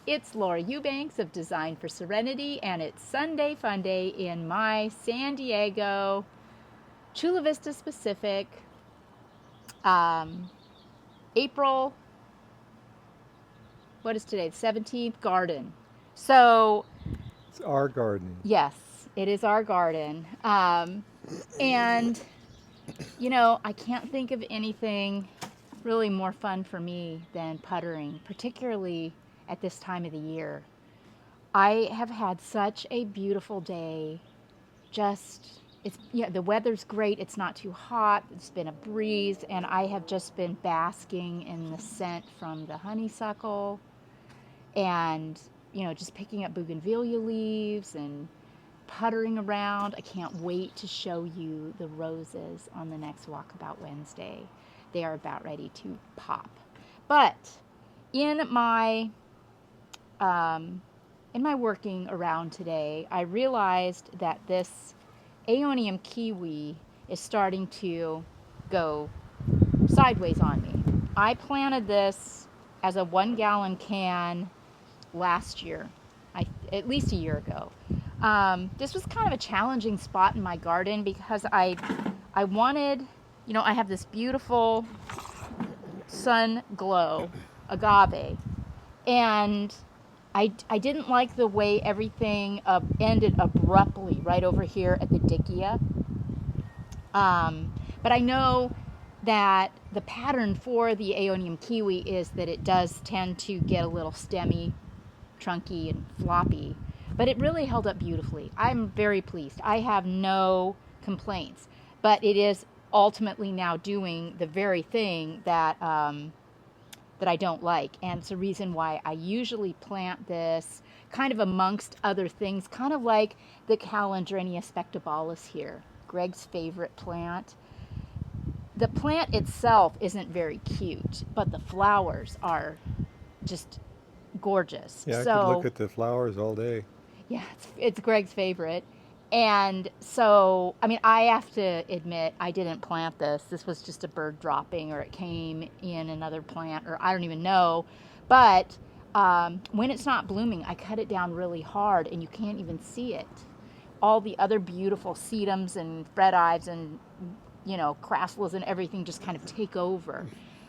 It's Laura Eubanks of Design for Serenity, and it's Sunday Funday in my San Diego, Chula Vista specific, April, what is today, the 17th, garden. So, It's our garden. yes, it is our garden. And, I can't think of anything really more fun for me than puttering, particularly at this time of the year. I have had such a beautiful day. The weather's great. It's not too hot. It's been a breeze, and I have just been basking in the scent from the honeysuckle and, just picking up bougainvillea leaves and puttering around. I can't wait to show you the roses on the next Walkabout Wednesday. They are about ready to pop. But in my working around today, I realized that this Aeonium kiwi is starting to go sideways on me. I planted this as a 1-gallon can last year, at least a year ago. This was kind of a challenging spot in my garden because I wanted, I have this beautiful sun glow agave, and I didn't like the way everything ended abruptly right over here at the Dickia. But I know that the pattern for the Aeonium kiwi is that it does tend to get a little stemmy, trunky, and floppy. But it really held up beautifully. I'm very pleased. I have no complaints. But it is ultimately now doing the very thing that that I don't like. And it's the reason why I usually plant this kind of amongst other things, kind of like the Calandrenia spectabalis here, Greg's favorite plant. The plant itself isn't very cute, but the flowers are just gorgeous. Yeah, I could look at the flowers all day. Yeah, it's Greg's favorite. And so, I have to admit, I didn't plant this. This was just a bird dropping, or it came in another plant, or I don't even know. But when it's not blooming, I cut it down really hard, and you can't even see it. All the other beautiful sedums and red ives and, crassulas and everything just kind of take over.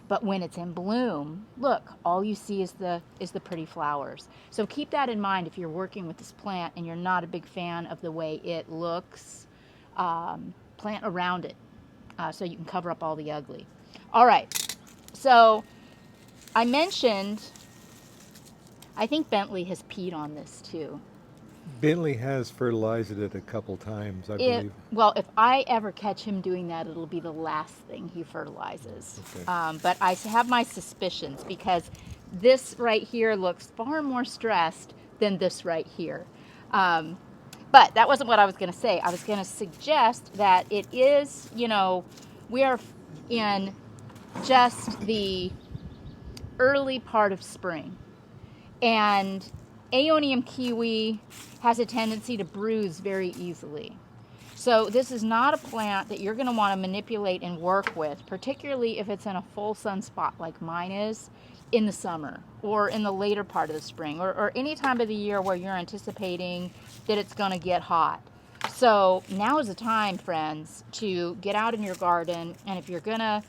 But when it's in bloom, look, all you see is the pretty flowers. So keep that in mind if you're working with this plant and you're not a big fan of the way it looks. Plant around it so you can cover up all the ugly. All right, so I mentioned, I think Bentley has peed on this too. Bentley has fertilized it a couple times, I believe. Well, if I ever catch him doing that, it'll be the last thing he fertilizes. Okay. But I have my suspicions because this right here looks far more stressed than this right here. But that wasn't what I was going to say. I was going to suggest that it is, we are in just the early part of spring. And Aeonium kiwi has a tendency to bruise very easily. So this is not a plant that you're going to want to manipulate and work with, particularly if it's in a full sun spot like mine is in the summer or in the later part of the spring or any time of the year where you're anticipating that it's going to get hot. So now is the time, friends, to get out in your garden, and if you're going to,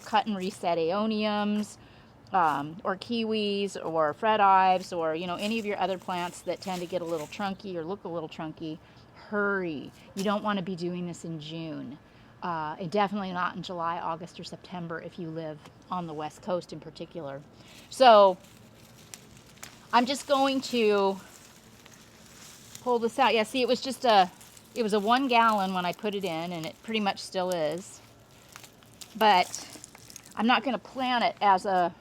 cut and reset aeoniums, or kiwis or fred ives or any of your other plants that tend to get a little trunky or look a little trunky, hurry. You don't want to be doing this in June, and definitely not in July, August, or September if you live on the West Coast in particular. So I'm just going to pull this out. Yeah, see, it was a 1 gallon when I put it in, and it pretty much still is. But I'm not going to plant it as a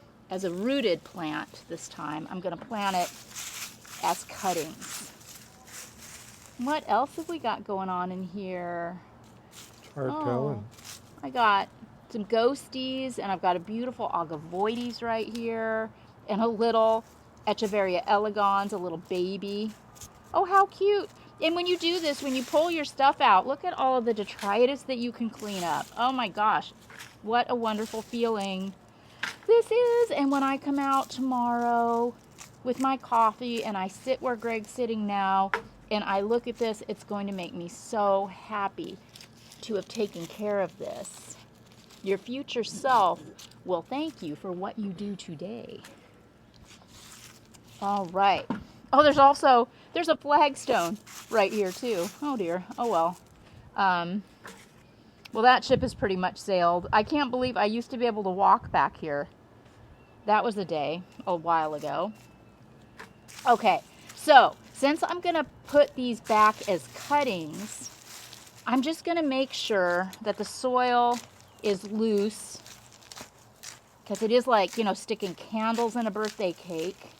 rooted plant this time. I'm going to plant it as cuttings. What else have we got going on in here? Hard telling. I got some ghosties, and I've got a beautiful agavoides right here, and a little Echeveria elegans, a little baby. Oh, how cute. And when you do this, when you pull your stuff out, look at all of the detritus that you can clean up. Oh my gosh, what a wonderful feeling this is. And when I come out tomorrow, with my coffee and I sit where Greg's sitting now and I look at this, it's going to make me so happy to have taken care of this. Your future self will thank you for what you do today. All right. Oh, there's a flagstone right here too. Oh dear. Oh well. Well, that ship has pretty much sailed. I can't believe I used to be able to walk back here. That was a day, a while ago. Okay, so since I'm gonna put these back as cuttings, I'm just gonna make sure that the soil is loose, because it is like, sticking candles in a birthday cake.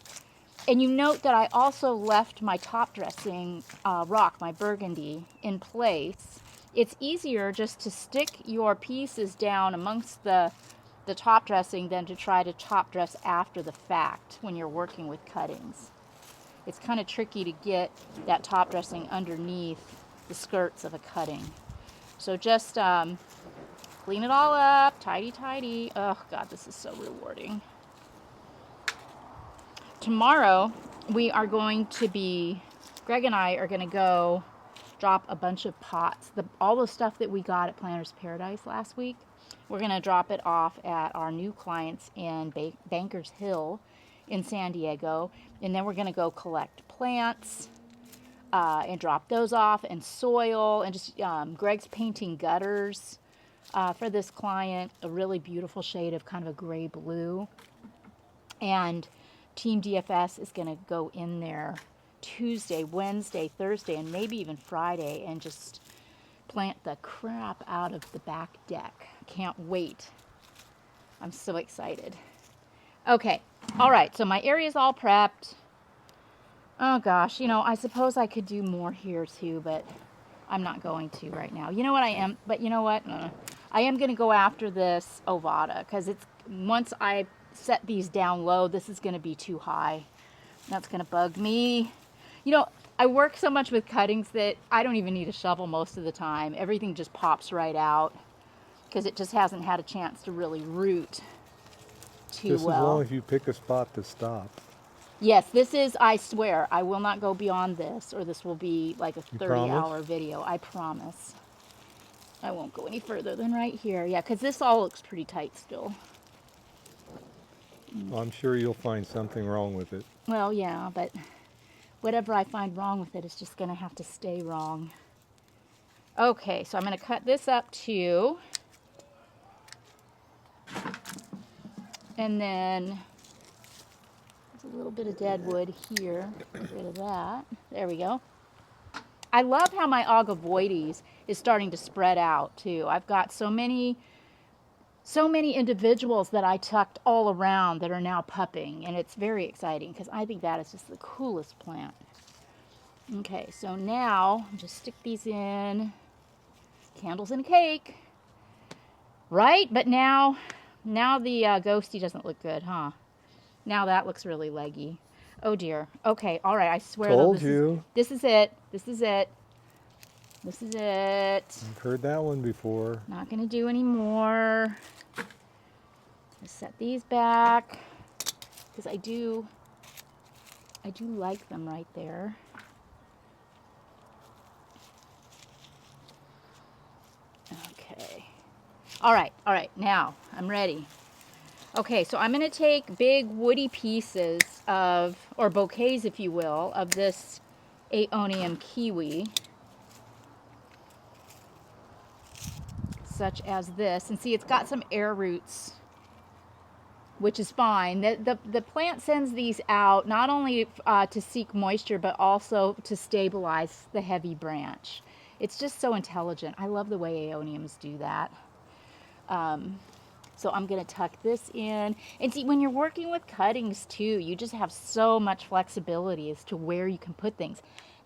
And you note that I also left my top dressing rock, my burgundy, in place. It's easier just to stick your pieces down amongst the top dressing than to try to top dress after the fact when you're working with cuttings. It's kind of tricky to get that top dressing underneath the skirts of a cutting. So just clean it all up, tidy. Oh God, this is so rewarding. Tomorrow we are going to be, Greg and I are going to go drop a bunch of pots. All the stuff that we got at Planter's Paradise last week, we're going to drop it off at our new clients in Bankers Hill in San Diego. And then we're going to go collect plants and drop those off, and soil, and just Greg's painting gutters for this client, a really beautiful shade of kind of a gray blue. And Team DFS is going to go in there Tuesday, Wednesday, Thursday, and maybe even Friday and just plant the crap out of the back deck. Can't wait. I'm so excited. Okay, all right, so my area's all prepped. Oh gosh, I suppose I could do more here too, but I'm not going to right now. You know what I am, but you know what? I am going to go after this Ovada, because once I set these down low, this is going to be too high. That's going to bug me. I work so much with cuttings that I don't even need a shovel most of the time. Everything just pops right out because it just hasn't had a chance to really root too Just well. as long as you pick a spot to stop. Yes, this is, I swear, I will not go beyond this, or this will be like a 30-hour video. I promise. I won't go any further than right here. Yeah, because this all looks pretty tight still. Well, I'm sure you'll find something wrong with it. Well, yeah, but whatever I find wrong with it is just going to have to stay wrong. Okay, so I'm going to cut this up too. And then there's a little bit of dead wood here. Get rid of that. There we go. I love how my agavoides is starting to spread out too. I've got so many individuals that I tucked all around that are now pupping, and it's very exciting because I think that is just the coolest plant. Okay, so now just stick these in. Candles and cake, right? But now the ghosty doesn't look good, huh? Now that looks really leggy. Oh dear. Okay, all right. I swear. Told you. This is it. This is it. This is it. I've heard that one before. Not gonna do any more. Just set these back because I do like them right there. Okay. All right. Now I'm ready. Okay, so I'm going to take big woody pieces or bouquets, if you will, of this Aeonium kiwi, such as this. And see, it's got some air roots, which is fine. The plant sends these out not only to seek moisture, but also to stabilize the heavy branch. It's just so intelligent. I love the way Aeoniums do that. So I'm going to tuck this in. And see, when you're working with cuttings too, you just have so much flexibility as to where you can put things.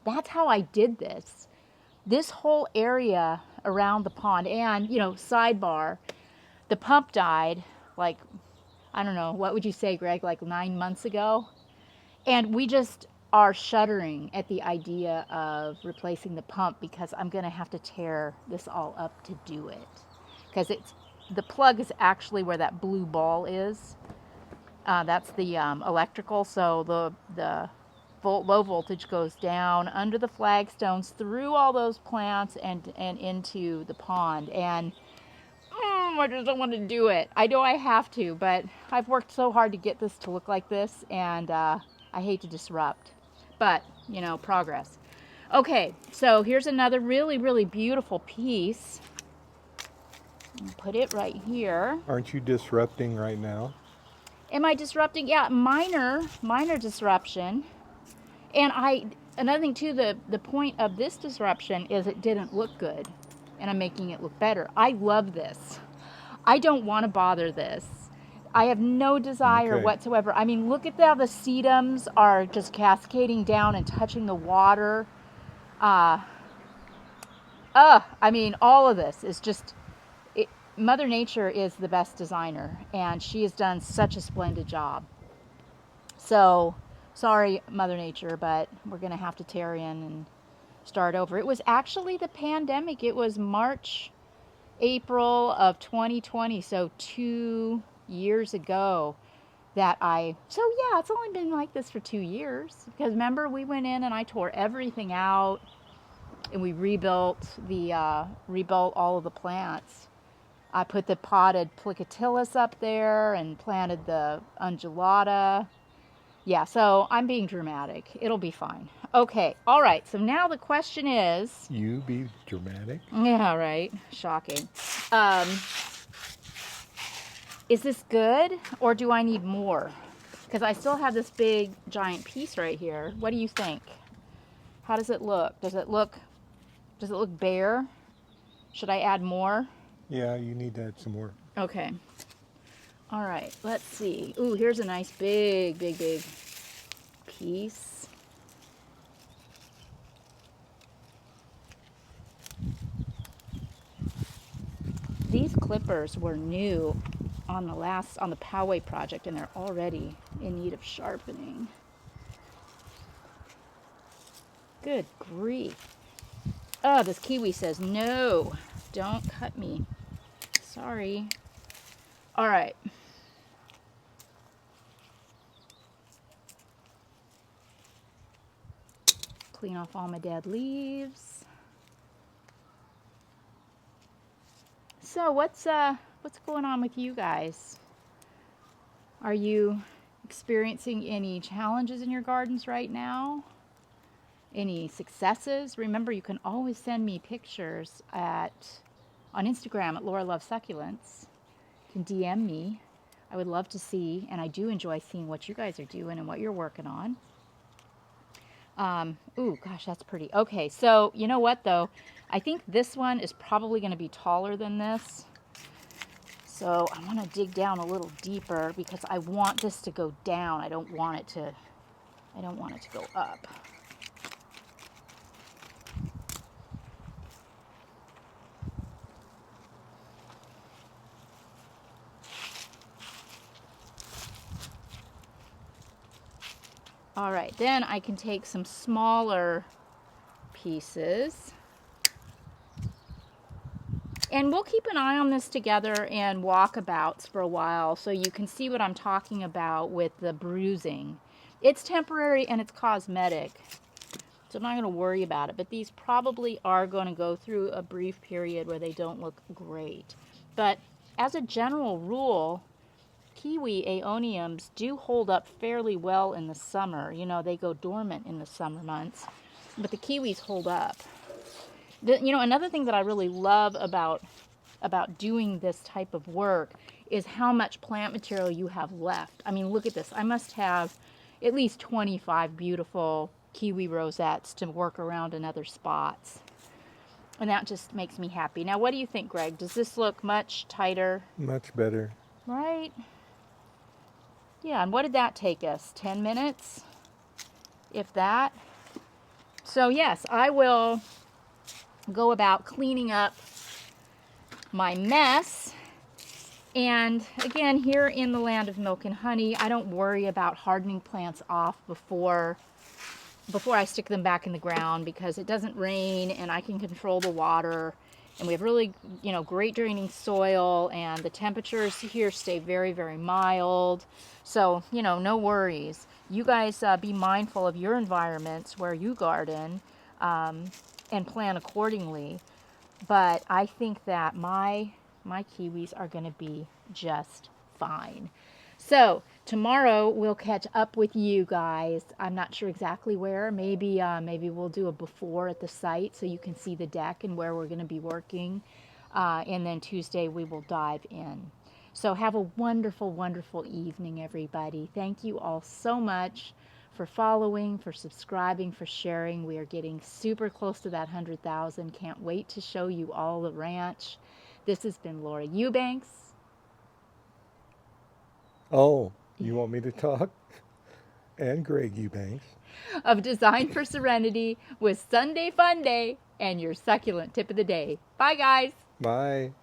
That's how I did this. This whole area around the pond, and, sidebar, the pump died like, I don't know, what would you say, Greg, like 9 months ago? And we just are shuddering at the idea of replacing the pump because I'm going to have to tear this all up to do it. Because the plug is actually where that blue ball is. That's the electrical, so the low voltage goes down under the flagstones through all those plants and into the pond. And I just don't want to do it. I know I have to, but I've worked so hard to get this to look like this, and I hate to disrupt. But, you know, progress. Okay, so here's another really, really beautiful piece. Put it right here. Aren't you disrupting right now? Am I disrupting? Yeah, minor disruption. And another thing too, the point of this disruption is it didn't look good, and I'm making it look better. I love this. I don't want to bother this. I have no desire Okay. whatsoever. I mean, look at how the sedums are just cascading down and touching the water. I mean, all of this is just, Mother Nature is the best designer, and she has done such a splendid job. So, sorry, Mother Nature, but we're going to have to tear in and start over. It was actually the pandemic. It was March, April of 2020, so 2 years ago that so yeah, it's only been like this for 2 years. Because remember, we went in and I tore everything out, and we rebuilt all of the plants. I put the potted plicatillus up there and planted the undulata. Yeah, so I'm being dramatic. It'll be fine. Okay, all right. So now the question is... You be dramatic? Yeah, right. Shocking. Is this good, or do I need more? Because I still have this big, giant piece right here. What do you think? How does it look? Does it look bare? Should I add more? Yeah, you need to add some more. Okay. All right, let's see. Ooh, here's a nice big piece. These clippers were new on the Poway project, and they're already in need of sharpening. Good grief. Oh, this kiwi says, no, don't cut me. Sorry. All right. Clean off all my dead leaves. So what's going on with you guys? Are you experiencing any challenges in your gardens right now? Any successes? Remember, you can always send me pictures on Instagram at Laura Loves Succulents. You can DM me. I would love to see, and I do enjoy seeing what you guys are doing and what you're working on. Ooh, gosh, that's pretty. Okay, so you know what, though? I think this one is probably going to be taller than this. So I want to dig down a little deeper because I want this to go down. I don't want it to go up. All right, then I can take some smaller pieces. And we'll keep an eye on this together and walkabouts for a while so you can see what I'm talking about with the bruising. It's temporary and it's cosmetic, so I'm not going to worry about it. But these probably are going to go through a brief period where they don't look great. But as a general rule, kiwi aeoniums do hold up fairly well in the summer. You know, they go dormant in the summer months, but the kiwis hold up. You know, another thing that I really love about doing this type of work is how much plant material you have left. I mean, look at this. I must have at least 25 beautiful kiwi rosettes to work around in other spots. And that just makes me happy. Now, what do you think, Greg? Does this look much tighter? Much better. Right? Yeah, and what did that take us? 10 minutes? If that? So, yes, I will go about cleaning up my mess. And again, here in the land of milk and honey, I don't worry about hardening plants off before I stick them back in the ground because it doesn't rain and I can control the water and we have really, great draining soil, and the temperatures here stay very, very mild. So, no worries. You guys be mindful of your environments where you garden, and plan accordingly. But I think that my kiwis are going to be just fine. So tomorrow we'll catch up with you guys. I'm not sure exactly where. Maybe we'll do a before at the site so you can see the deck and where we're going to be working. And then Tuesday we will dive in. So have a wonderful, wonderful evening, everybody. Thank you all so much for following, for subscribing, for sharing. We are getting super close to that 100,000. Can't wait to show you all the ranch. This has been Laura Eubanks Oh, you want me to talk? And Greg Eubanks. of Design for Serenity with Sunday Funday and your succulent tip of the day. Bye, guys. Bye.